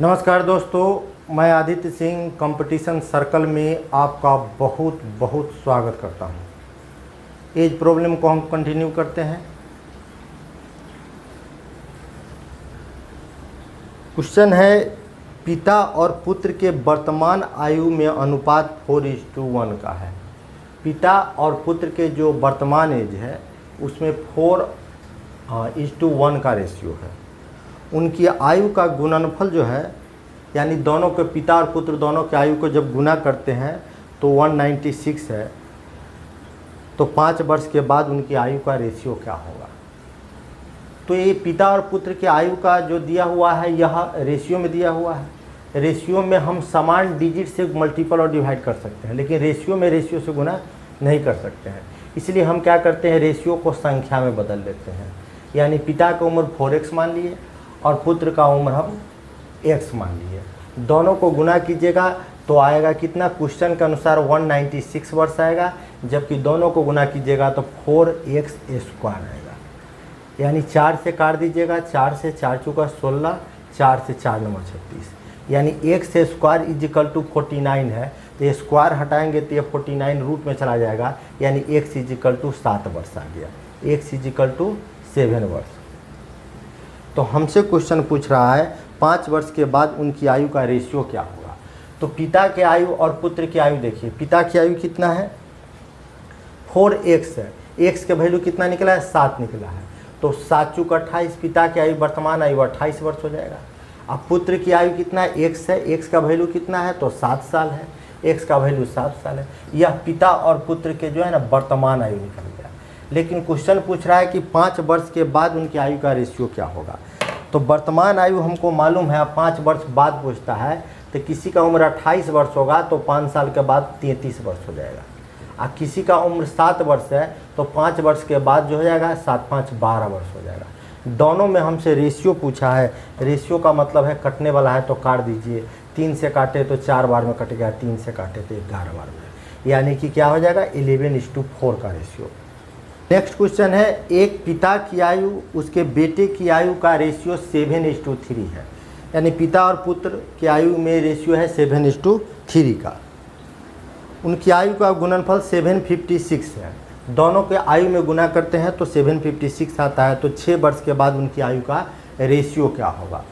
नमस्कार दोस्तों, मैं आदित्य सिंह कंपटीशन सर्कल में आपका बहुत बहुत स्वागत करता हूं। एज प्रॉब्लम को हम कंटिन्यू करते हैं। क्वेश्चन है, पिता और पुत्र के वर्तमान आयु में अनुपात 4:1 का है। पिता और पुत्र के जो वर्तमान एज है उसमें 4:1 का रेशियो है। उनकी आयु का गुणनफल जो है, यानी दोनों के पिता और पुत्र दोनों के आयु को जब गुना करते हैं तो 196 है। तो 5 वर्ष के बाद उनकी आयु का रेशियो क्या होगा? तो ये पिता और पुत्र के आयु का जो दिया हुआ है यह रेशियो में दिया हुआ है। रेशियो में हम समान डिजिट से मल्टीपल और डिवाइड कर सकते हैं, लेकिन रेशियो में रेशियो से गुना नहीं कर सकते हैं। इसलिए हम क्या करते हैं, रेशियो को संख्या में बदल लेते हैं। यानी पिता की उम्र 4x मान लिए और पुत्र का उम्र हम x मान लिए। दोनों को गुना कीजिएगा तो आएगा कितना? क्वेश्चन के अनुसार 196 वर्ष आएगा, जबकि दोनों को गुना कीजिएगा तो 4x² आएगा। यानी 4 से काट दीजिएगा, 4 से 4 चौका 16, 4 से 4 नंबर 36, यानी x² = 49 है। तो ये स्क्वायर हटाएंगे तो ये 49 रूट में चला जाएगा, यानी x = 7 वर्ष आ गया। x = 7 वर्ष। तो हमसे क्वेश्चन पूछ रहा है 5 वर्ष के बाद उनकी आयु का रेशियो क्या होगा। तो पिता के आयु और पुत्र की आयु देखिए। पिता की आयु कितना है? 4x है। x का वैल्यू कितना निकला है? 7 निकला है। तो 7 चौक 28, पिता की आयु वर्तमान आयु 28 वर्ष हो जाएगा। अब पुत्र की आयु कितना है? x है। x का वैल्यू कितना है? तो 7 साल है। x का वैल्यू 7 साल है। यह पिता और पुत्र के जो है ना वर्तमान आयु निकल गया। लेकिन क्वेश्चन पूछ रहा है कि 5 वर्ष के बाद उनकी आयु का रेशियो क्या होगा। तो वर्तमान आयु हमको मालूम है, 5 वर्ष बाद पूछता है तो किसी का उम्र 28 वर्ष होगा तो 5 साल के बाद 33 वर्ष हो जाएगा। और किसी का उम्र 7 वर्ष है तो 5 वर्ष के बाद जो हो जाएगा 7 5 12 वर्ष हो जाएगा। दोनों में हमसे रेशियो पूछा है। रेशियो का मतलब है कटने वाला है तो काट दीजिए। 3 से काटे तो 4 बार में कटेगा, 3 से काटे तो 11 बार में, यानी कि क्या हो जाएगा? 11:4 का रेशियो। नेक्स्ट क्वेश्चन है, एक पिता की आयु उसके बेटे की आयु का रेशियो 7:3 है। यानी पिता और पुत्र की आयु में रेशियो है 7:3 का। उनकी आयु का गुणनफल 756 है। दोनों के आयु में गुना करते हैं तो 756 आता है। तो 6 वर्ष के बाद उनकी आयु का रेशियो क्या होगा?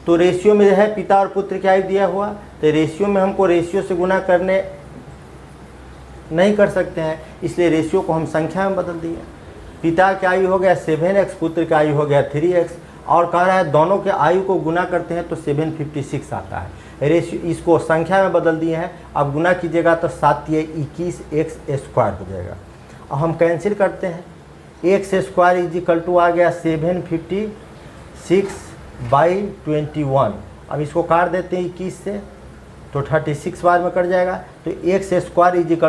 तो रेशियो में है पिता और पुत्र की आयु दिया हुआ, तो रेशियो में हमको रेशियो से गुना करने नहीं कर सकते हैं, इसलिए रेशियो को हम संख्या में बदल दिए। पिता की आयु हो गया 7x, पुत्र की आयु हो गया 3x, और कह रहा है दोनों के आयु को गुना करते हैं तो 756 आता है। रेशियो इसको संख्या में बदल दिए हैं। अब गुना कीजिएगा तो 7 × 21x² हो जाएगा। अब हम कैंसिल करते हैं। x² = आ गया 756/21। अब इसको काट देते हैं 21 से तो 36 बार में कट जाएगा। तो x² =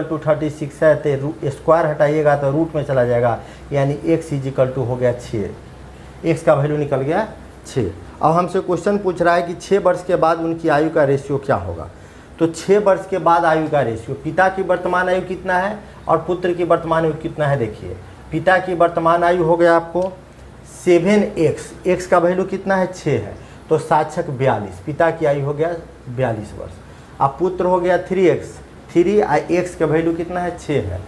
36 है, तो स्क्वायर हटाइएगा तो रूट में चला जाएगा, यानी x = हो गया 6। x का वैल्यू निकल गया 6। अब हमसे क्वेश्चन पूछ रहा है कि 6 वर्ष के बाद उनकी आयु का रेशियो क्या होगा। तो 6 वर्ष के बाद आयु का रेशियो, पिता की वर्तमान आयु कितना है और पुत्र की वर्तमान आयु कितना है? देखिए, पिता की वर्तमान आयु हो गया आपको 7x, x का वैल्यू कितना है? 6 है। तो 7 × 42, पिता की आयु हो गया 42 वर्ष। अब पुत्र हो गया 3x, 3 x का वैल्यू कितना है? 6 है।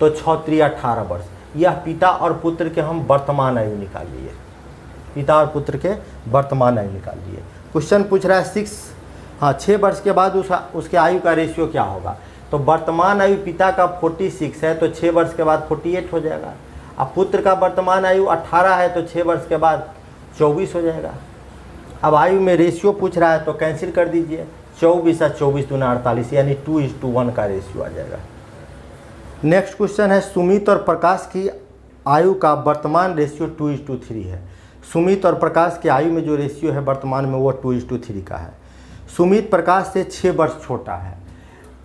तो 6 × 3 = 18 वर्ष। यह पिता और पुत्र के हम वर्तमान आयु निकाल लिए। पिता और पुत्र के वर्तमान आयु निकाल लिए। क्वेश्चन पूछ रहा है 6 वर्ष के बाद उसके आयु का रेशियो क्या होगा। तो वर्तमान आयु पिता का 46 है, तो 6 वर्ष के बाद 48 हो जाएगा। अब पुत्र का वर्तमान आयु 18 है, तो 6 वर्ष के बाद 24 हो जाएगा। अब आयु में रेशियो पूछ रहा है तो कैंसिल कर दीजिए। 24 × 24 = 48, यानी 2:1 का रेशियो आ जाएगा। नेक्स्ट क्वेश्चन है, सुमित और प्रकाश की आयु का वर्तमान रेशियो 2:3 है। सुमित और प्रकाश की आयु में जो रेशियो है वर्तमान में वो 2:3 का है। सुमित प्रकाश से 6 वर्ष छोटा है।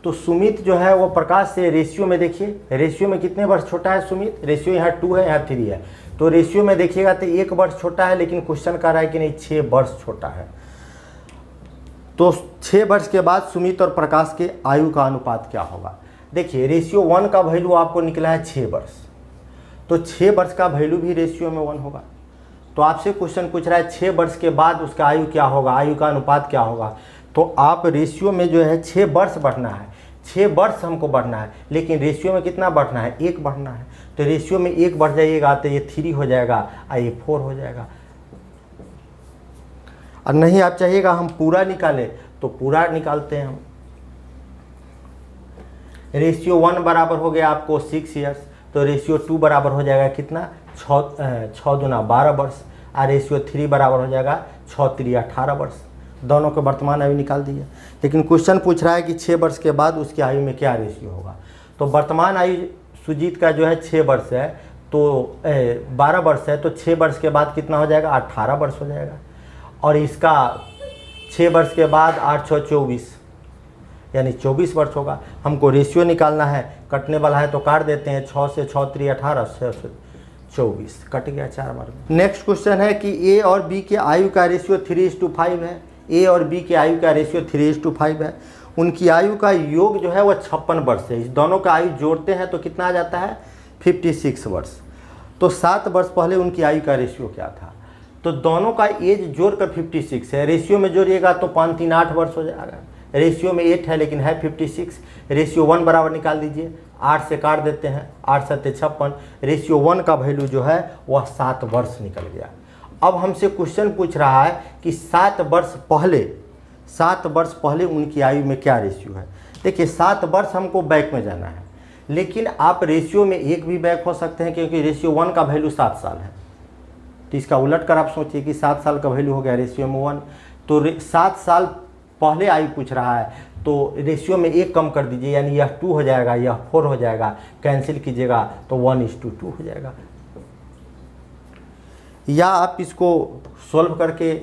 तो सुमित जो है वो प्रकाश से रेशियो में, देखिए रेशियो में कितने वर्ष छोटा है सुमित? रेशियो यहाँ 2 है, यहाँ 3 है। तो रेशियो में देखिएगा तो 1 वर्ष छोटा है, लेकिन क्वेश्चन कह रहा है कि नहीं 6 वर्ष छोटा है। तो 6 वर्ष के बाद सुमित और प्रकाश के आयु का अनुपात क्या होगा। देखिए रेशियो 1 का वैल्यू आपको निकला है 6 वर्ष, तो 6 वर्ष का वैल्यू भी रेशियो में 1 होगा। तो आपसे क्वेश्चन पूछ रहा है 6 वर्ष के बाद उसका आयु क्या होगा, आयु का अनुपात क्या होगा। तो आप रेशियो में जो है 6 वर्ष बढ़ना है, 6 वर्ष हमको बढ़ना है, लेकिन रेशियो में कितना बढ़ना है, 1 बढ़ना है। तो रेशियो में 1 बढ़ जाइएगा तो ये 3 हो जाएगा और ये 4 हो जाएगा। और नहीं आप चाहिएगा हम पूरा निकालें तो पूरा निकालते हैं हम। रेशियो 1 बराबर हो गया आपको 6 ईयर्स, तो रेशियो 2 बराबर हो जाएगा कितना, 6 दूना 12 वर्ष। और रेशियो 3 बराबर हो जाएगा 6 3 18 वर्ष। दोनों के वर्तमान आयु निकाल दिए। लेकिन क्वेश्चन पूछ रहा है कि 6 वर्ष के बाद उसकी आयु में क्या रेशियो होगा। तो वर्तमान आयु सुजीत का जो है 6 वर्ष है, तो 12 वर्ष है, तो 6 वर्ष के बाद कितना हो जाएगा, 18 वर्ष हो जाएगा। और इसका 6 वर्ष के बाद 8 6 24 यानी 24 वर्ष होगा। हमको रेशियो निकालना है, कटने वाला है तो काट देते हैं, 6 से 6 3 18, 6 से 24 कट गया 4 बार में। नेक्स्ट क्वेश्चन है कि ए और बी के आयु का रेशियो 3:5 है। ए और बी के आयु का रेशियो 3:5 है। उनकी आयु का योग जो है वह 56 वर्ष है। इस दोनों का आयु जोड़ते हैं तो कितना आ जाता है, 56 वर्ष। तो 7 वर्ष पहले उनकी आयु का रेशियो क्या था। तो दोनों का एज जोड़कर 56 है, रेशियो में जोड़िएगा तो 5 3 8 वर्ष हो जाएगा। रेशियो में 8 है लेकिन है 56। रेशियो 1 बराबर निकाल दीजिए, 8 से काट देते हैं, 8 7 56। रेशियो 1 का वैल्यू जो है वह 7 वर्ष निकल गया। अब हमसे क्वेश्चन पूछ रहा है कि 7 वर्ष पहले उनकी आयु में क्या रेशियो है। देखिए 7 वर्ष हमको बैक में जाना है, लेकिन आप रेशियो में 1 भी बैक हो सकते हैं, क्योंकि रेशियो 1 का वैल्यू 7 साल है। तो इसका उलट कर आप सोचिए कि 7 साल का वैल्यू हो गया रेशियो में 1, तो 7 साल पहले आयु पूछ रहा है, तो रेशियो में 1 कम कर दीजिए, यानी यह 2 हो जाएगा, यह 4 हो जाएगा, कैंसिल कीजिएगा तो 1:2 हो जाएगा। या आप इसको सॉल्व करके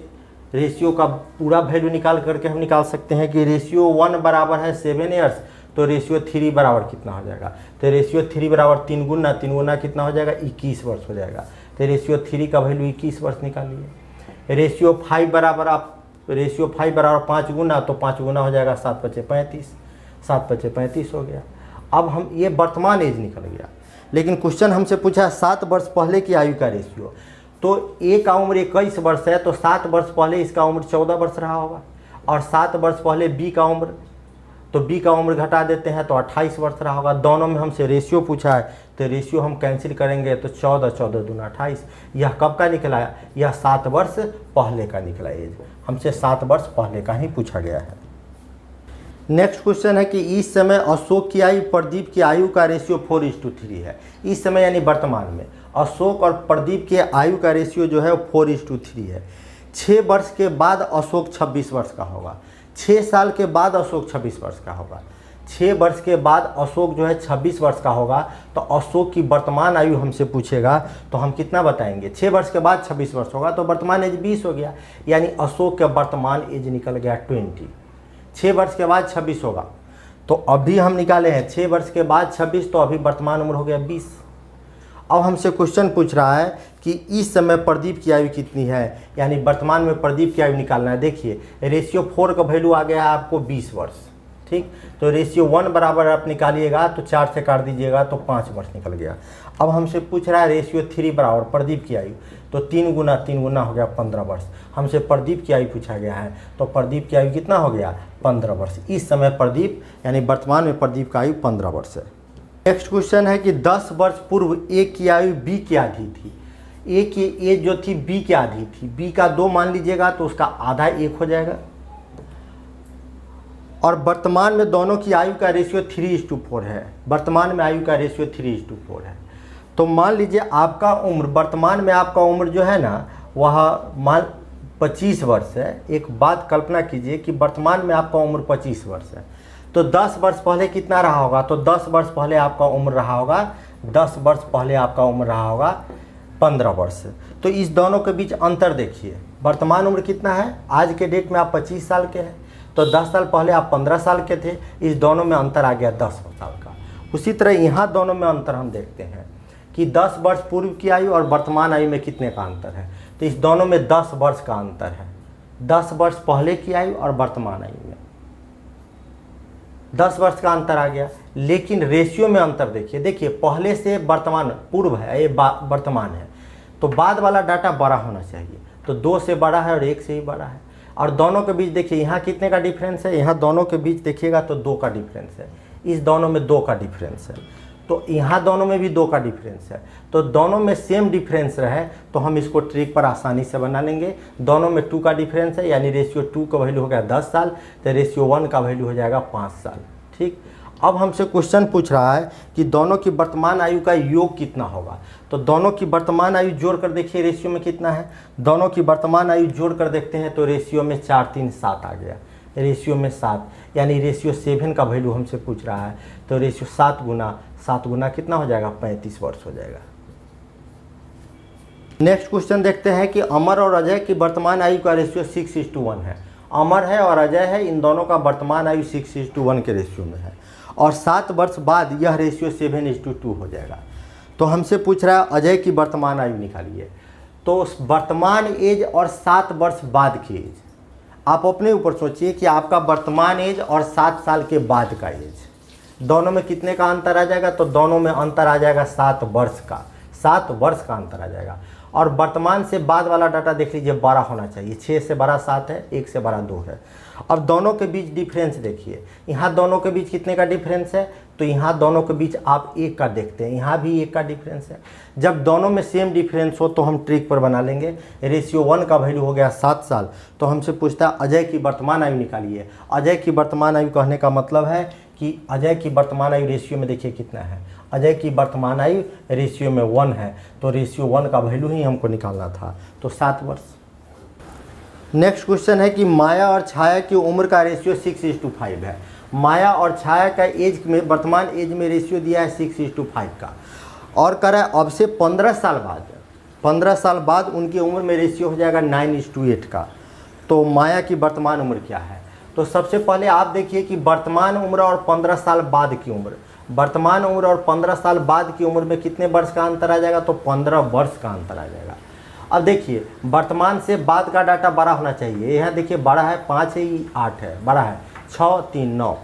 रेशियो का पूरा वैल्यू निकाल करके हम निकाल सकते हैं कि रेशियो 1 बराबर है 7 ईयर्स, तो रेशियो 3 बराबर कितना हो जाएगा। तो रेशियो 3 बराबर 3 गुना कितना हो जाएगा, 21 वर्ष हो जाएगा। तो रेशियो 3 का वैल्यू 21 वर्ष निकालिए। रेशियो 5 बराबर 5 गुना, तो 5 गुना हो जाएगा 7 5 35, 7 5 35 हो गया। अब हम ये वर्तमान एज निकल गया, लेकिन क्वेश्चन हमसे पूछा है 7 वर्ष पहले की आयु का रेशियो। तो ए का उम्र 21 वर्ष है, तो 7 वर्ष पहले इसका उम्र 14 वर्ष रहा होगा। और 7 वर्ष पहले बी का उम्र, तो बी का उम्र घटा देते हैं तो 28 वर्ष रहा होगा। दोनों में हमसे रेशियो पूछा है, तो रेशियो हम कैंसिल करेंगे तो 14 14 दूना 28। यह कब का निकला है, यह 7 वर्ष पहले का निकला एज। हमसे 7 वर्ष पहले का ही पूछा गया है। नेक्स्ट क्वेश्चन है कि इस समय अशोक की आयु प्रदीप की आयु का रेशियो 4:3 है। इस समय यानी वर्तमान में अशोक और प्रदीप के आयु का रेशियो जो है 4:3 है। 6 वर्ष के बाद अशोक 26 वर्ष का होगा। 6 साल के बाद अशोक 26 वर्ष का होगा। 6 वर्ष के बाद अशोक जो है 26 वर्ष का होगा। तो अशोक की वर्तमान आयु हमसे पूछेगा तो हम कितना बताएंगे। 6 वर्ष के बाद 26 वर्ष होगा तो वर्तमान एज 20 हो गया, यानी अशोक का वर्तमान एज निकल गया 20। 6 वर्ष के बाद 26 होगा, तो अभी हम निकाले हैं 6 वर्ष के बाद 26, तो अभी वर्तमान उम्र हो गया 20। अब हमसे क्वेश्चन पूछ रहा है कि इस समय प्रदीप की आयु कितनी है, यानी वर्तमान में प्रदीप की आयु निकालना है। देखिए रेशियो 4 का वैल्यू आ गया है आपको 20 वर्ष, ठीक। तो रेशियो 1 बराबर आप निकालिएगा तो 4 से काट दीजिएगा तो 5 वर्ष निकल गया। अब हमसे पूछ रहा है रेशियो 3 बराबर प्रदीप की आयु, तो 3 गुना हो गया 15 वर्ष। हमसे प्रदीप की आयु पूछा गया है, तो प्रदीप की आयु कितना हो गया, 15 वर्ष। इस समय प्रदीप यानी वर्तमान में प्रदीप का आयु 15 वर्ष है। नेक्स्ट क्वेश्चन है कि 10 वर्ष पूर्व ए की आयु बी की आधी थी। ए की एज जो थी बी की आधी थी, बी का 2 मान लीजिएगा तो उसका आधा 1 हो जाएगा। और वर्तमान में दोनों की आयु का रेशियो 3:4 है। वर्तमान में आयु का रेशियो 3:4 है। तो मान लीजिए आपका उम्र, वर्तमान में आपका उम्र जो है ना वह 25 वर्ष है। एक बात कल्पना कीजिए कि वर्तमान में आपका उम्र 25 वर्ष है, तो 10 वर्ष पहले कितना रहा होगा। तो 10 वर्ष पहले आपका उम्र रहा होगा 15 वर्ष। तो इस दोनों के बीच अंतर देखिए, वर्तमान उम्र कितना है, आज के डेट में आप 25 साल के हैं, तो 10 साल पहले आप 15 साल के थे। इस दोनों में अंतर आ गया 10 साल का। उसी तरह यहाँ दोनों में अंतर हम देखते हैं कि 10 वर्ष पूर्व की आयु और वर्तमान आयु में कितने का अंतर है। तो इस दोनों में 10 वर्ष का अंतर है। 10 वर्ष पहले की आयु और वर्तमान आयु में 10 वर्ष का अंतर आ गया। लेकिन रेशियो में अंतर देखिए, पहले से वर्तमान पूर्व है, ये वर्तमान है, तो बाद वाला डाटा बड़ा होना चाहिए। तो 2 से बड़ा है और 1 से ही बड़ा है। और दोनों के बीच देखिए यहाँ कितने का डिफरेंस है, यहाँ दोनों के बीच देखिएगा तो 2 का डिफरेंस है, इस दोनों में 2 का डिफरेंस है, तो यहाँ दोनों में भी 2 का डिफरेंस है। तो दोनों में सेम डिफरेंस रहे तो हम इसको ट्रिक पर आसानी से बना लेंगे। दोनों में 2 का डिफरेंस है, यानी रेशियो 2 का वैल्यू हो गया 10 साल, तो रेशियो 1 का वैल्यू हो जाएगा 5 साल। ठीक, अब हमसे क्वेश्चन पूछ रहा है कि दोनों की वर्तमान आयु का योग कितना होगा। तो दोनों की वर्तमान आयु जोड़ कर देखिए रेशियो में कितना है। दोनों की वर्तमान आयु जोड़ कर देखते हैं तो रेशियो में 4 3 7 आ गया, रेशियो में 7, यानी रेशियो 7 का वैल्यू हमसे पूछ रहा है। तो रेशियो 7 गुना कितना हो जाएगा, 35 वर्ष हो जाएगा। नेक्स्ट क्वेश्चन देखते हैं कि अमर और अजय की वर्तमान आयु का रेशियो 6:1 है। अमर है और अजय है, इन दोनों का वर्तमान आयु 6:1 के रेशियो में है और 7 वर्ष बाद यह रेशियो 7:2 हो जाएगा। तो हमसे पूछ रहा है अजय की वर्तमान आयु निकालिए। तो वर्तमान एज और 7 वर्ष बाद की एज, आप अपने ऊपर सोचिए कि आपका वर्तमान एज और 7 साल के बाद का एज, दोनों में कितने का अंतर आ जाएगा। तो दोनों में अंतर आ जाएगा 7 वर्ष का, 7 वर्ष का अंतर आ जाएगा। और वर्तमान से बाद वाला डाटा देख लीजिए, बड़ा होना चाहिए, 6 से बड़ा 7 है, 1 से बड़ा 2 है। अब दोनों के बीच डिफरेंस देखिए, यहाँ दोनों के बीच कितने का डिफरेंस है, तो यहाँ दोनों के बीच आप 1 का देखते हैं, यहाँ भी 1 का डिफरेंस है। जब दोनों में सेम डिफरेंस हो तो हम ट्रिक पर बना लेंगे। रेशियो 1 का वैल्यू हो गया 7 साल। तो हमसे पूछता है अजय की वर्तमान आयु निकालिए। अजय की वर्तमान आयु कहने का मतलब है कि अजय की वर्तमान आयु रेशियो में देखिए कितना है, अजय की वर्तमान आयु रेशियो में 1 है, तो रेशियो 1 का वैल्यू ही हमको निकालना था, तो 7 वर्ष। नेक्स्ट क्वेश्चन है कि माया और छाया की उम्र का रेशियो 6:5 है। माया और छाया का एज में, वर्तमान एज में रेशियो दिया है 6:5 का, और कह रहा है अब से 15 साल बाद उनकी उम्र में रेशियो हो जाएगा 9:8 का। तो माया की वर्तमान उम्र क्या है। तो सबसे पहले आप देखिए कि वर्तमान उम्र और 15 साल बाद की उम्र, वर्तमान उम्र और 15 साल बाद की उम्र में कितने वर्ष का अंतर आ जाएगा, तो 15 वर्ष का अंतर आ जाएगा। अब देखिए वर्तमान से बाद का डाटा बड़ा होना चाहिए, यहाँ देखिए बड़ा है 5 है, 8 है, बड़ा है 6 3 9,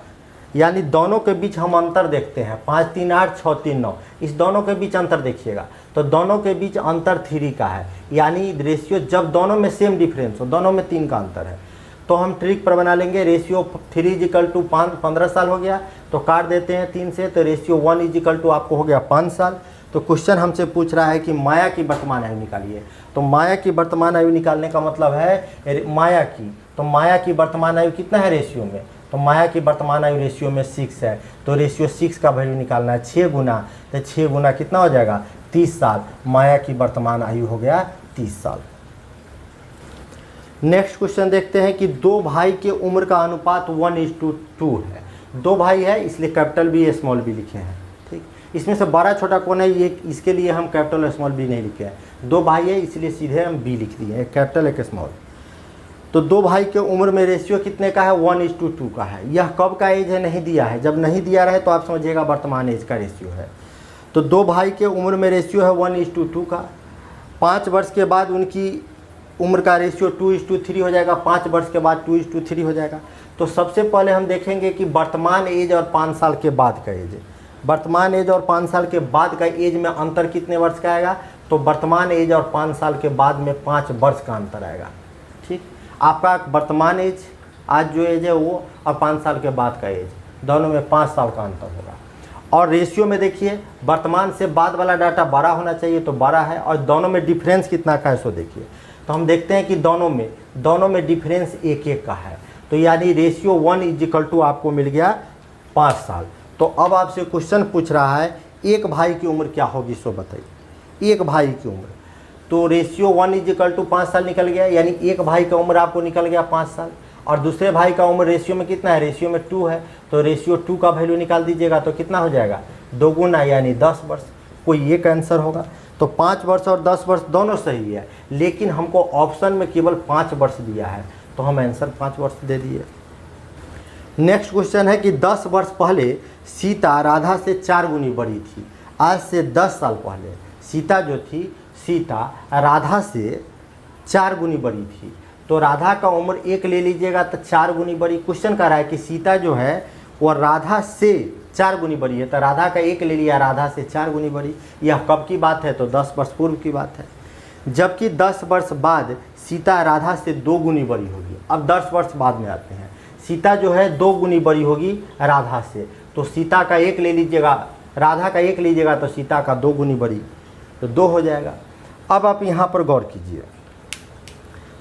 यानी दोनों के बीच हम अंतर देखते हैं, 5 3 8 6 3 9, इस दोनों के बीच अंतर देखिएगा तो दोनों के बीच अंतर 3 का है, यानी रेशियो जब दोनों में सेम डिफरेंस हो, दोनों में 3 का अंतर है, तो हम ट्रिक पर बना लेंगे। रेशियो 3 = 15 साल हो गया, तो काट देते हैं 3 से, तो रेशियो 1 = आपको हो गया 5 साल। तो क्वेश्चन हमसे पूछ रहा है कि माया की वर्तमान आयु निकालिए। तो माया की वर्तमान आयु निकालने का मतलब है माया की, तो माया की वर्तमान आयु कितना है रेशियो में, तो माया की वर्तमान आयु रेशियो में 6 है, तो रेशियो 6 का वैल्यू निकालना है 6 गुना, तो 6 गुना कितना हो जाएगा 30 साल। माया की वर्तमान आयु हो गया 30 साल। नेक्स्ट क्वेश्चन देखते हैं कि 2 भाई के उम्र का अनुपात 1:2 है। 2 भाई है इसलिए कैपिटल बी स्मॉल बी लिखे हैं, ठीक। इसमें से बड़ा छोटा कौन है, ये इसके लिए हम कैपिटल स्मॉल बी नहीं लिखे हैं। 2 भाई है इसलिए सीधे हम बी लिख दिए, एक कैपिटल एक स्मॉल। तो 2 भाई के उम्र में रेशियो कितने का है, 1:2 का है। यह कब का एज है नहीं दिया है, जब नहीं दिया रहे तो आप समझिएगा वर्तमान एज का रेशियो है। तो 2 भाई के उम्र में रेशियो है 1:2 का। 5 वर्ष के बाद उनकी उम्र का रेशियो 2:3 हो जाएगा, 5 वर्ष के बाद 2:3 हो जाएगा। तो सबसे पहले हम देखेंगे कि वर्तमान एज और 5 साल के बाद का एज, वर्तमान एज और 5 साल के बाद का एज में अंतर कितने वर्ष का आएगा, तो वर्तमान एज और 5 साल के बाद में 5 वर्ष का अंतर आएगा, ठीक। आपका वर्तमान एज आज जो एज है वो और 5 साल के बाद का एज, दोनों में 5 साल का अंतर होगा। और रेशियो में देखिए वर्तमान से बाद वाला डाटा बड़ा होना चाहिए तो बड़ा है, और दोनों में डिफरेंस कितना का है सो देखिए। तो हम देखते हैं कि दोनों में डिफरेंस 1 का है, तो यानी रेशियो 1 आपको मिल गया 5 साल। तो अब आपसे क्वेश्चन पूछ रहा है एक भाई की उम्र क्या होगी सो बताइए। एक भाई की उम्र, तो रेशियो 1 = 5 साल निकल गया, यानी एक भाई का उम्र आपको निकल गया 5 साल, और दूसरे भाई का उम्र रेशियो में कितना है, रेशियो में 2 है, तो रेशियो 2 का वैल्यू निकाल दीजिएगा तो कितना हो जाएगा 2 गुना, यानी 10 वर्ष। कोई एक आंसर होगा। तो 5 वर्ष और 10 वर्ष दोनों सही है, लेकिन हमको ऑप्शन में केवल 5 वर्ष दिया है, तो हम आंसर 5 वर्ष दे दिए। नेक्स्ट क्वेश्चन है कि 10 वर्ष पहले सीता राधा से 4 गुनी बड़ी थी। आज से 10 साल पहले सीता जो थी, सीता राधा से 4 गुनी बड़ी थी। तो राधा का उम्र 1 ले लीजिएगा तो 4 गुनी बड़ी। क्वेश्चन कह रहा है कि सीता जो है वो राधा से 4 गुनी बड़ी है, तो राधा का 1 ले लिया, राधा से 4 गुनी बड़ी। यह कब की बात है, तो 10 वर्ष पूर्व की बात है। जबकि 10 वर्ष बाद सीता राधा से 2 गुनी बड़ी होगी। अब 10 वर्ष बाद में आते हैं, सीता जो है 2 गुनी बड़ी होगी राधा से, तो सीता का 1 ले लीजिएगा, राधा का 1 लीजिएगा तो सीता का 2 गुनी बड़ी, तो 2 हो जाएगा। अब आप यहाँ पर गौर कीजिए,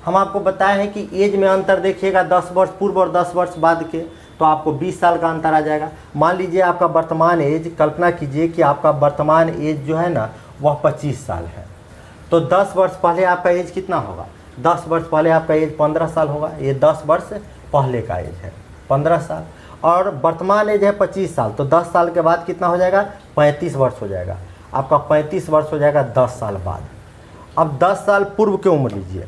हम आपको बताए हैं कि एज में अंतर देखिएगा 10 वर्ष पूर्व और 10 वर्ष बाद के, तो आपको 20 साल का अंतर आ जाएगा। मान लीजिए आपका वर्तमान एज, कल्पना कीजिए कि आपका वर्तमान एज जो है ना वह 25 साल है, तो 10 वर्ष पहले आपका एज कितना होगा? 10 वर्ष पहले आपका एज 15 साल होगा। ये 10 वर्ष पहले का एज है 15 साल, और वर्तमान एज है 25 साल, तो 10 साल के बाद कितना हो जाएगा? 35 वर्ष हो जाएगा। आपका 35 वर्ष हो जाएगा 10 साल बाद। अब 10 साल पूर्व की उम्र लीजिए,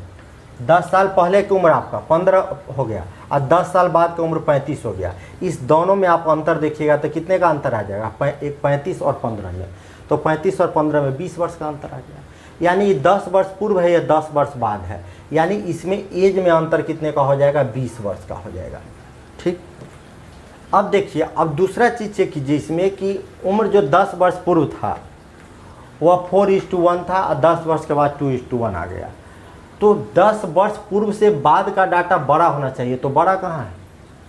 10 साल पहले की उम्र आपका 15 हो गया और 10 साल बाद की उम्र 35 हो गया। इस दोनों में आप अंतर देखिएगा तो कितने का अंतर आ जाएगा? एक 35 और 15 में, तो 35 और 15 में 20 वर्ष का अंतर आ गया। यानी ये 10 वर्ष पूर्व है, ये 10 वर्ष बाद है, यानी इसमें एज में अंतर कितने का हो जाएगा? 20 वर्ष का हो जाएगा। ठीक, अब देखिए, अब दूसरा चीज़ चेक कीजिए इसमें कि उम्र जो 10 वर्ष पूर्व था वह 4:1 था और 10 वर्ष के बाद 2:1 आ गया। तो 10 वर्ष पूर्व से बाद का डाटा बड़ा होना चाहिए, तो बड़ा कहाँ है?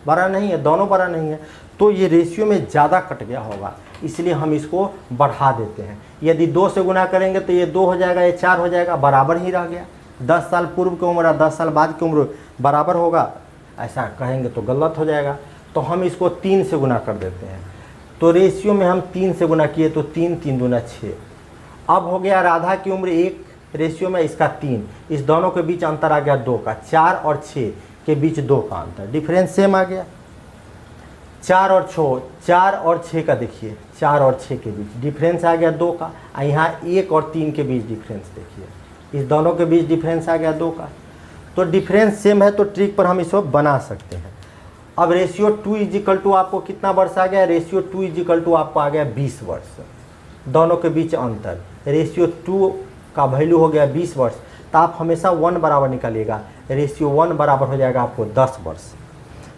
बड़ा नहीं है, दोनों बड़ा नहीं है, तो ये रेशियो में ज़्यादा कट गया होगा, इसलिए हम इसको बढ़ा देते हैं। यदि 2 से गुना करेंगे तो ये 2 हो जाएगा, ये 4 हो जाएगा, बराबर ही रह गया। 10 साल पूर्व की उम्र और 10 साल बाद की उम्र बराबर होगा, ऐसा कहेंगे तो गलत हो जाएगा, तो हम इसको 3 से गुना कर देते हैं। तो रेशियो में हम 3 से गुना किए तो 3 3 दूना 6। अब हो गया राधा की उम्र 1 रेशियो में इसका 3, इस दोनों के बीच अंतर आ गया 2 का। 4 और 6 के बीच 2 का अंतर, डिफरेंस सेम आ गया। 4 और 6 का देखिए, 4 और 6 के बीच डिफरेंस आ गया 2 का। यहाँ 1 और 3 के बीच डिफरेंस देखिए, इस दोनों के बीच डिफरेंस आ गया 2 का। तो डिफरेंस सेम है तो ट्रिक पर हम इसको बना सकते हैं। अब रेशियो 2 आपको कितना वर्ष आ गया? रेशियो 2 आपको आ गया 20 वर्ष, दोनों के बीच अंतर। रेशियो 2 का वैल्यू हो गया 20 वर्ष, तो आप हमेशा 1 बराबर निकालिएगा। रेशियो 1 बराबर हो जाएगा आपको 10 वर्ष।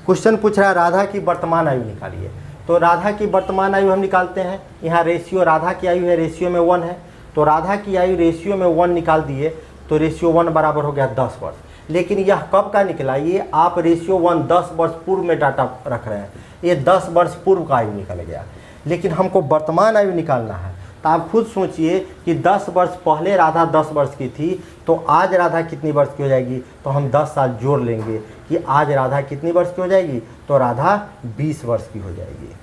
क्वेश्चन पूछ रहा है राधा की वर्तमान आयु निकालिए, तो राधा की वर्तमान आयु हम निकालते हैं। यहाँ रेशियो राधा की आयु है, रेशियो में 1 है, तो राधा की आयु रेशियो में 1 निकाल दिए तो रेशियो 1 बराबर हो गया 10 वर्ष। लेकिन यह कब का निकला? ये आप रेशियो 1 10 वर्ष पूर्व में डाटा रख रहे हैं, ये 10 वर्ष पूर्व का आयु निकल गया। लेकिन हमको वर्तमान आयु निकालना है, तो आप खुद सोचिए कि 10 वर्ष पहले राधा 10 वर्ष की थी, तो आज राधा कितनी वर्ष की हो जाएगी? तो हम 10 साल जोड़ लेंगे कि आज राधा कितनी वर्ष की हो जाएगी? तो राधा 20 वर्ष की हो जाएगी।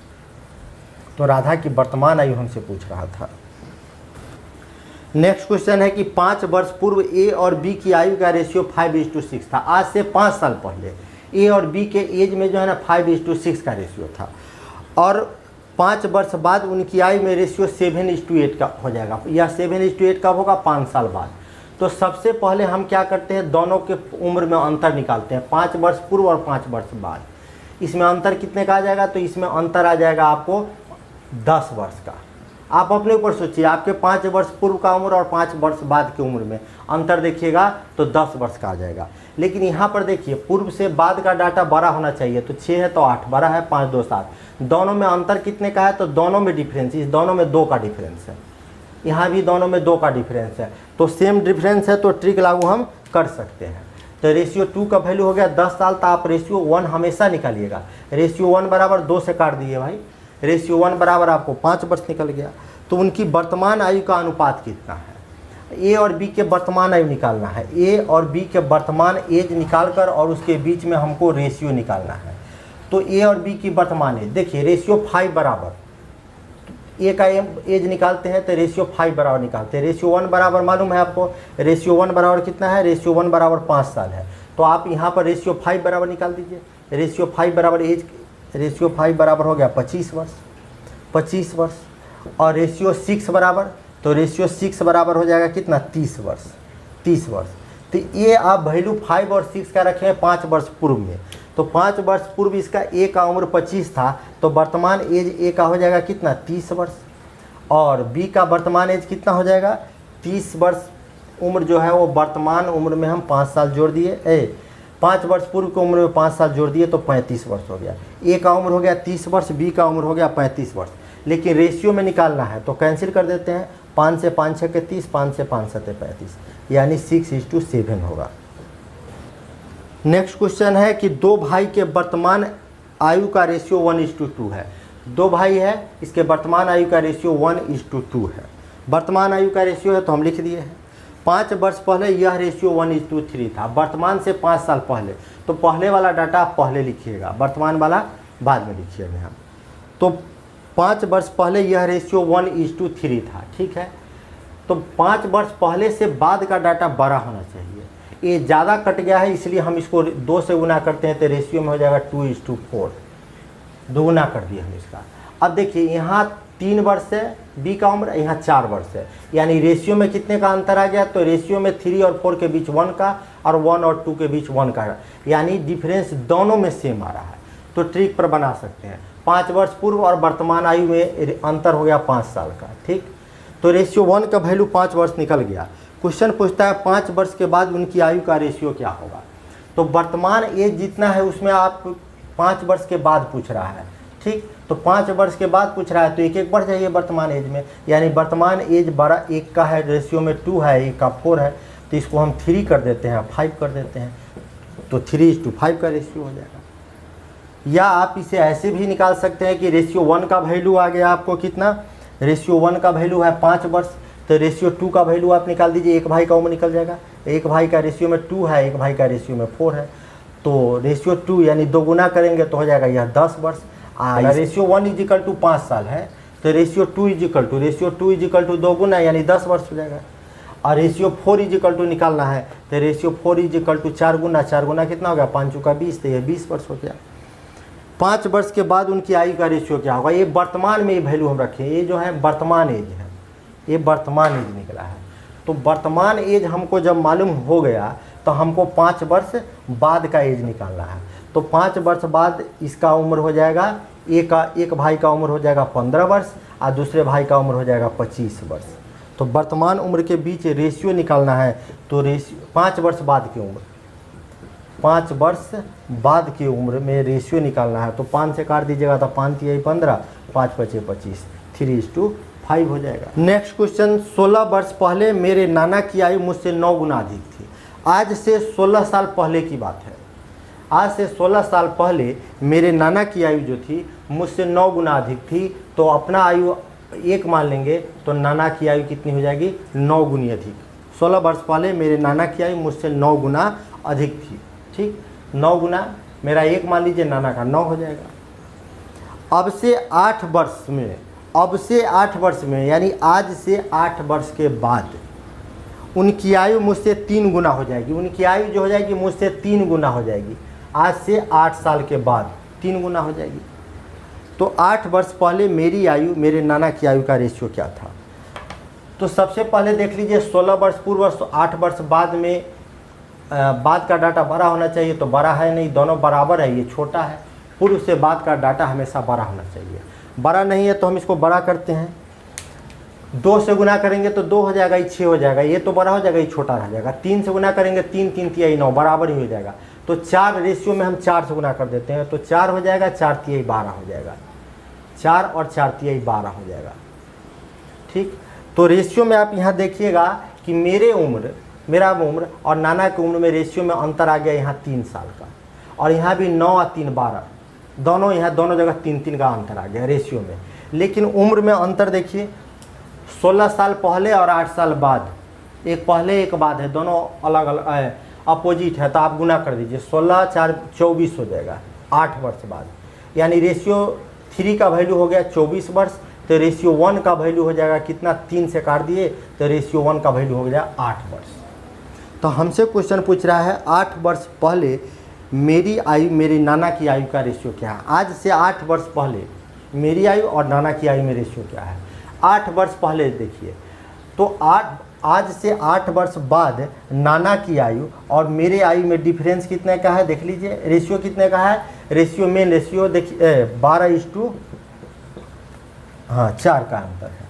तो राधा की वर्तमान आयु हमसे पूछ रहा था। नेक्स्ट क्वेश्चन है कि 5 वर्ष पूर्व ए और बी की आयु का रेशियो 5:6 था। आज से 5 साल पहले ए और बी के एज में जो है ना 5:6 का रेशियो था, और 5 वर्ष बाद उनकी आयु में रेशियो 7:8 का हो जाएगा। यह 7:8 कब होगा? 5 साल बाद। तो सबसे पहले हम क्या करते हैं? दोनों के उम्र में अंतर निकालते हैं, 5 वर्ष पूर्व और 5 वर्ष बाद। इसमें अंतर कितने का आ जाएगा? तो इसमें अंतर आ जाएगा आपको 10 वर्ष का। आप अपने ऊपर सोचिए, आपके 5 वर्ष पूर्व का उम्र और 5 वर्ष बाद की उम्र में अंतर देखिएगा तो 10 वर्ष का आ जाएगा। लेकिन यहाँ पर देखिए, पूर्व से बाद का डाटा बड़ा होना चाहिए, तो 6 है तो 8, बड़ा है 5 2 7, दोनों में अंतर कितने का है? तो दोनों में डिफरेंस, इस दोनों में 2 का डिफरेंस है, यहाँ भी दोनों में 2 का डिफरेंस है, तो सेम डिफरेंस है तो ट्रिक लागू हम कर सकते हैं। तो रेशियो 2 का वैल्यू हो गया 10 साल, तो आप रेशियो 1 हमेशा निकालिएगा। रेशियो 1 बराबर 2 से काट दिए भाई, रेशियो 1 बराबर आपको 5 वर्ष निकल गया। तो उनकी वर्तमान आयु का अनुपात कितना है? ए और बी के वर्तमान आयु निकालना है, ए और बी के वर्तमान एज निकालकर और उसके बीच में हमको रेशियो निकालना है। तो ए और बी की वर्तमान एज देखिए, रेशियो 5 बराबर, ए का एज निकालते हैं तो रेशियो 5 बराबर निकालते हैं। रेशियो 1 बराबर मालूम है आपको, रेशियो 1 बराबर कितना है? रेशियो 1 बराबर 5 साल है, तो आप यहाँ पर रेशियो 5 बराबर निकाल दीजिए। रेशियो 5 बराबर एज, रेशियो 5 बराबर हो गया 25 वर्ष, और रेशियो 6 बराबर, तो रेशियो 6 बराबर हो जाएगा कितना? 30 वर्ष। तो ये आप वैल्यू 5 और 6 का रखें 5 वर्ष पूर्व में, तो 5 वर्ष पूर्व इसका ए का उम्र 25 था, तो वर्तमान एज ए का हो जाएगा कितना? 30 वर्ष, और बी का वर्तमान एज कितना हो जाएगा? 30 वर्ष उम्र जो है वो वर्तमान उम्र में हम 5 साल जोड़ दिए, 5 वर्ष पूर्व की उम्र में 5 साल जोड़ दिए तो 35 वर्ष हो गया। ए का उम्र हो गया 30 वर्ष, बी का उम्र हो गया 35 वर्ष। लेकिन रेशियो में निकालना है तो कैंसिल कर देते हैं। 5 से 5 6 30, 5 से 5 7 35, यानी 6:7 होगा। नेक्स्ट क्वेश्चन है कि दो भाई के वर्तमान आयु का रेशियो 1:2 है। दो भाई है, इसके वर्तमान आयु का रेशियो 1:2 है। वर्तमान आयु का रेशियो है तो हम लिख दिए हैं। 5 वर्ष पहले यह रेशियो 1:3 था। वर्तमान से 5 साल पहले, तो पहले वाला डाटा आप पहले लिखिएगा, वर्तमान वाला बाद में लिखिएगा यहाँ। तो 5 वर्ष पहले यह रेशियो 1:3 था, ठीक है। तो 5 वर्ष पहले से बाद का डाटा बड़ा होना चाहिए। ये ज़्यादा कट गया है इसलिए हम इसको 2 से गुना करते हैं तो रेशियो में हो जाएगा 2:4, दोगुना कर दिया हम इसका। अब देखिए यहाँ 3 वर्ष है बी का उम्र, यहाँ 4 वर्ष है, यानी रेशियो में कितने का अंतर आ गया? तो रेशियो में 3 और 4 के बीच 1 का और 1 और 2 के बीच 1 का, यानी डिफरेंस दोनों में सेम आ रहा है। तो ट्रिक पर बना सकते हैं। 5 वर्ष पूर्व और वर्तमान आयु में अंतर हो गया 5 साल का, ठीक। तो रेशियो 1 का वैल्यू 5 वर्ष निकल गया। क्वेश्चन पूछता है 5 वर्ष के बाद उनकी आयु का रेशियो क्या होगा। तो वर्तमान एज जितना है उसमें आप 5 वर्ष के बाद पूछ रहा है, ठीक। तो 5 वर्ष के बाद पूछ रहा है तो एक बढ़ जाइए वर्तमान एज में, यानी वर्तमान एज बड़ा 1 का है, रेशियो में 2 है, 1 का 4 है, तो इसको हम 3 कर देते हैं, 5 कर देते हैं, तो 3:5 का रेशियो हो जाएगा। या आप इसे ऐसे भी निकाल सकते हैं कि रेशियो 1 का वैल्यू आ गया आपको कितना, रेशियो 1 का वैल्यू है 5 वर्ष, तो रेशियो 2 का वैल्यू आप निकाल दीजिए, एक भाई का उम्र निकल जाएगा। एक भाई का रेशियो में 2 है, एक भाई का रेशियो में 4 है, तो रेशियो 2 यानी 2 गुना करेंगे तो हो जाएगा यह 10 वर्ष। रेशियो 1 = 5 साल है, तो रेशियो 2 = 2 गुना यानी 10 वर्ष हो जाएगा। और रेशियो 4 = निकालना है, तो रेशियो 4 = 4 गुना, 4 गुना कितना हो गया, 5 × 20, तो ये 20 वर्ष हो गया। 5 वर्ष के बाद उनकी आयु का रेशियो क्या होगा, ये वर्तमान में ये वैल्यू हम रखें, ये जो है वर्तमान एज है, ये वर्तमान एज निकला है। तो वर्तमान एज हमको जब मालूम हो गया तो हमको 5 वर्ष बाद का एज निकालना है। तो 5 वर्ष बाद इसका उम्र हो जाएगा, एक भाई का उम्र हो जाएगा 15 वर्ष और दूसरे भाई का उम्र हो जाएगा 25 वर्ष। तो वर्तमान उम्र के बीच रेशियो निकालना है, तो रेशियो 5 वर्ष बाद की उम्र, 5 वर्ष बाद की उम्र में रेशियो निकालना है। तो 5 से काट दीजिएगा तो 5 × 15, 5 × 5 25, 3:5 हो जाएगा। नेक्स्ट क्वेश्चन, 16 वर्ष पहले मेरे नाना की आयु मुझसे 9 गुना अधिक थी। आज से 16 साल पहले की बात है। आज से 16 साल पहले मेरे नाना की आयु जो थी मुझसे 9 गुना अधिक थी। तो अपना आयु 1 मान लेंगे तो नाना की आयु कितनी हो जाएगी, 9 गुनी अधिक। 16 वर्ष पहले मेरे नाना की आयु मुझसे 9 गुना अधिक थी, ठीक। 9 गुना मेरा 1 मान लीजिए, नाना का 9 हो जाएगा। अब से 8 वर्ष में यानी आज से 8 वर्ष के बाद उनकी आयु मुझसे 3 गुना हो जाएगी। उनकी आयु जो हो जाएगी मुझसे 3 गुना हो जाएगी। आज से 8 साल के बाद 3 गुना हो जाएगी। तो 8 वर्ष पहले मेरी आयु मेरे नाना की आयु का रेशियो क्या था। तो सबसे पहले देख लीजिए 16 वर्ष पूर्व, 8 वर्ष बाद में बाद का डाटा बड़ा होना चाहिए, तो बड़ा है नहीं, दोनों बराबर है, ये छोटा है। पूर्व से बाद का डाटा हमेशा बड़ा होना चाहिए। बड़ा नहीं है तो हम इसको बड़ा करते हैं, 2 से गुना करेंगे तो 2 हो जाएगा, ये 6 हो जाएगा, ये तो बड़ा हो जाएगा, ये छोटा रह जाएगा। 3 से गुना करेंगे 3 3 × 9 बराबर ही हो जाएगा। तो 4 रेशियो में हम 4 से गुना कर देते हैं, तो 4 हो जाएगा, 4 × 12 हो जाएगा, 4 और 4 × 12 हो जाएगा, ठीक। तो रेशियो में आप यहाँ देखिएगा कि मेरा उम्र और नाना की उम्र में रेशियो में अंतर आ गया यहाँ 3 साल का, और यहाँ भी 9 और 3 12, दोनों जगह 3 का अंतर आ गया रेशियो में। लेकिन उम्र में अंतर देखिए, 16 साल पहले और 8 साल बाद, एक पहले एक बाद है, दोनों अलग अलग अपोजिट है। तो आप गुना कर दीजिए, 16 × 4 = 24 हो जाएगा 8 वर्ष बाद, यानी रेशियो 3 का वैल्यू हो गया 24 वर्ष। तो रेशियो 1 का वैल्यू हो जाएगा कितना, 3 से काट दिए तो रेशियो 1 का वैल्यू हो गया 8 वर्ष। तो हमसे क्वेश्चन पूछ रहा है 8 वर्ष पहले मेरी आयु मेरे नाना की आयु का रेशियो क्या है। आज से 8 वर्ष पहले मेरी आयु और नाना की आयु में रेशियो क्या है। 8 वर्ष पहले देखिए, तो आज से 8 वर्ष बाद नाना की आयु और मेरे आयु में डिफरेंस कितने का है, देख लीजिए। रेशियो कितने का है, रेशियो मेन रेशियो देखिए 12:4 का अंतर है।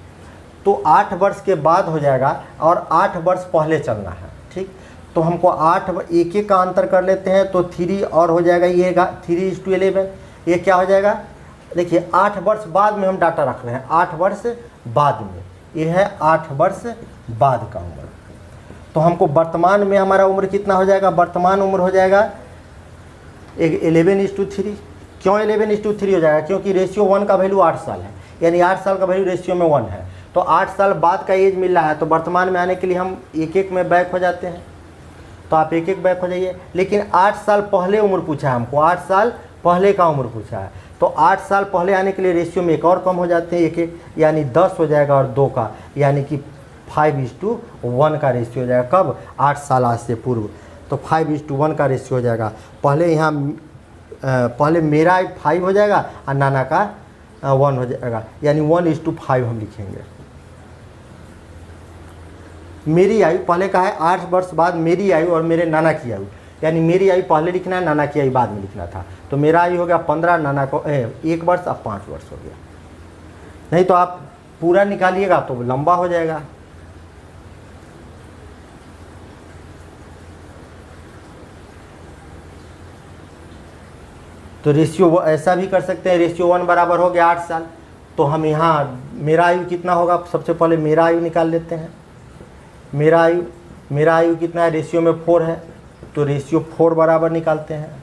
तो 8 वर्ष के बाद हो जाएगा और 8 वर्ष पहले चलना है, ठीक। तो हमको 1 का अंतर कर लेते हैं, तो 3 और हो जाएगा, ये 3:11, ये क्या हो जाएगा देखिए 8 वर्ष बाद में हम डाटा रख रहे हैं, 8 वर्ष बाद में, ये है 8 वर्ष बाद का उम्र। तो हमको वर्तमान में हमारा उम्र कितना हो जाएगा, वर्तमान उम्र हो जाएगा 11:3। क्यों 11:3 हो जाएगा, क्योंकि रेशियो 1 का वैल्यू 8 साल है, यानी 8 साल का वैल्यू रेशियो में 1 है। तो 8 साल बाद का एज मिल रहा है, तो वर्तमान में आने के लिए हम एक एक में बैक हो जाते हैं। तो आप एक एक बैक हो जाइए। लेकिन 8 साल पहले उम्र पूछा है हमको, 8 साल पहले का उम्र पूछा है, तो 8 साल पहले आने के लिए रेशियो में एक और कम हो जाते हैं, एक एक, यानी 10 हो जाएगा और 2 का, यानी कि 5:1 का रेशियो हो जाएगा। कब, 8 साल आज से पूर्व। तो 5:1 का रेशियो हो जाएगा। पहले यहाँ पहले मेरा 5 हो जाएगा और नाना का 1 हो जाएगा, यानी 1:5 हम लिखेंगे। मेरी आयु पहले का है 8 वर्ष बाद मेरी आयु और मेरे नाना की आयु, यानी मेरी आयु पहले लिखना है, नाना की आयु बाद में लिखना था। तो मेरा आयु हो गया 15, नाना को 1 वर्ष, अब 5 वर्ष हो गया। नहीं तो आप पूरा निकालिएगा तो लंबा हो जाएगा। तो रेशियो ऐसा भी कर सकते हैं, रेशियो 1 बराबर हो गया 8 साल। तो हम यहाँ मेरा आयु कितना होगा, सबसे पहले मेरा आयु निकाल लेते हैं। मेरा आयु कितना है, रेशियो में 4 है, तो रेशियो 4 बराबर निकालते हैं।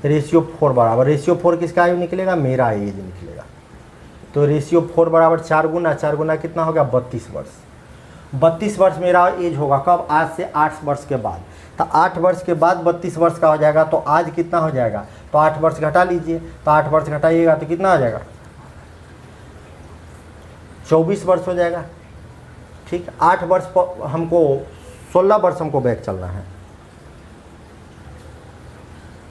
रेशियो 4 बराबर, रेशियो 4 किसका आयु निकलेगा, मेरा एज निकलेगा। तो रेशियो 4 बराबर 4 गुना कितना हो गया, 32 वर्ष। 32 वर्ष मेरा एज होगा। कब, आज से 8 वर्ष के बाद। तो 8 वर्ष के बाद 32 वर्ष का हो जाएगा। तो आज कितना हो जाएगा, तो 8 वर्ष घटा लीजिए। तो 8 वर्ष घटाइएगा तो कितना हो जाएगा, 24 वर्ष हो जाएगा। ठीक, 8 वर्ष हमको 16 वर्ष हमको बैक चलना है,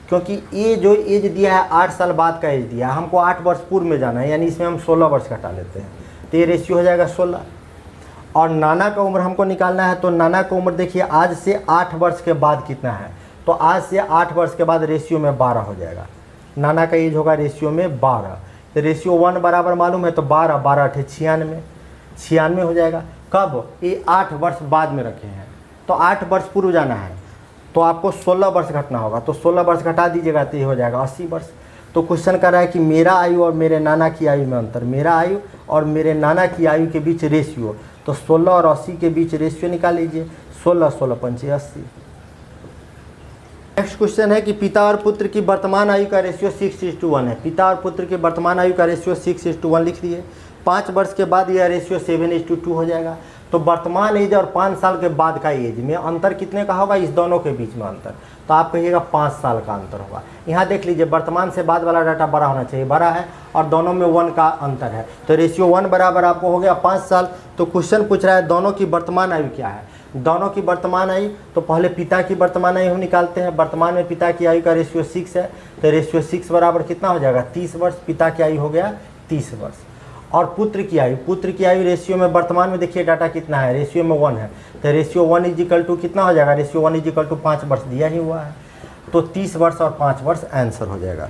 क्योंकि ये जो एज दिया है 8 साल बाद का एज दिया है, हमको 8 वर्ष पूर्व में जाना है, यानी इसमें हम 16 वर्ष घटा लेते हैं। तो ये रेशियो हो जाएगा 16। और नाना का उम्र हमको निकालना है। तो नाना का उम्र देखिए आज से 8 वर्ष के बाद कितना है, तो आज से 8 वर्ष के बाद रेशियो में 12 हो जाएगा। नाना का एज होगा रेशियो में 12। तो रेशियो 1 बराबर मालूम है, तो 12, 12 8 96 हो जाएगा। कब, ये 8 वर्ष बाद में रखे हैं, तो 8 वर्ष पूर्व जाना है, तो आपको 16 वर्ष घटना होगा। तो 16 वर्ष घटा दीजिएगा तो ये हो जाएगा 80 वर्ष। तो क्वेश्चन कर रहा है कि मेरा आयु और मेरे नाना की आयु में अंतर, मेरा आयु और मेरे नाना की आयु के बीच रेशियो। तो 16 और 80 के बीच रेशियो निकाल लीजिए। 16, 16 पंचे 80। नेक्स्ट क्वेश्चन है कि पिता और पुत्र की वर्तमान आयु का रेशियो 6:1 है। पिता और पुत्र की वर्तमान आयु का रेशियो 6:1 लिख दिए। 5 वर्ष के बाद यह रेशियो 7:2 हो जाएगा। तो वर्तमान एज और 5 साल के बाद का एज में अंतर कितने का होगा, इस दोनों के बीच में अंतर, तो आप कहिएगा 5 साल का अंतर होगा। यहाँ देख लीजिए वर्तमान से बाद वाला डाटा बड़ा होना चाहिए, बड़ा है, और दोनों में 1 का अंतर है। तो रेशियो 1 बराबर आपको हो गया 5 साल। तो क्वेश्चन पूछ रहा है दोनों की वर्तमान आयु क्या है। दोनों की वर्तमान आयु, तो पहले पिता की वर्तमान आयु हम निकालते हैं। वर्तमान में पिता की आयु का रेशियो 6 है, तो रेशियो 6 बराबर कितना हो जाएगा, 30 वर्ष। पिता की आयु हो गया 30 वर्ष। और पुत्र की आयु रेशियो में वर्तमान में देखिए डाटा कितना है, रेशियो में 1 है, तो रेशियो 1 = कितना हो जाएगा, रेशियो 1 = 5 वर्ष दिया ही हुआ है। तो 30 वर्ष और 5 वर्ष आंसर हो जाएगा।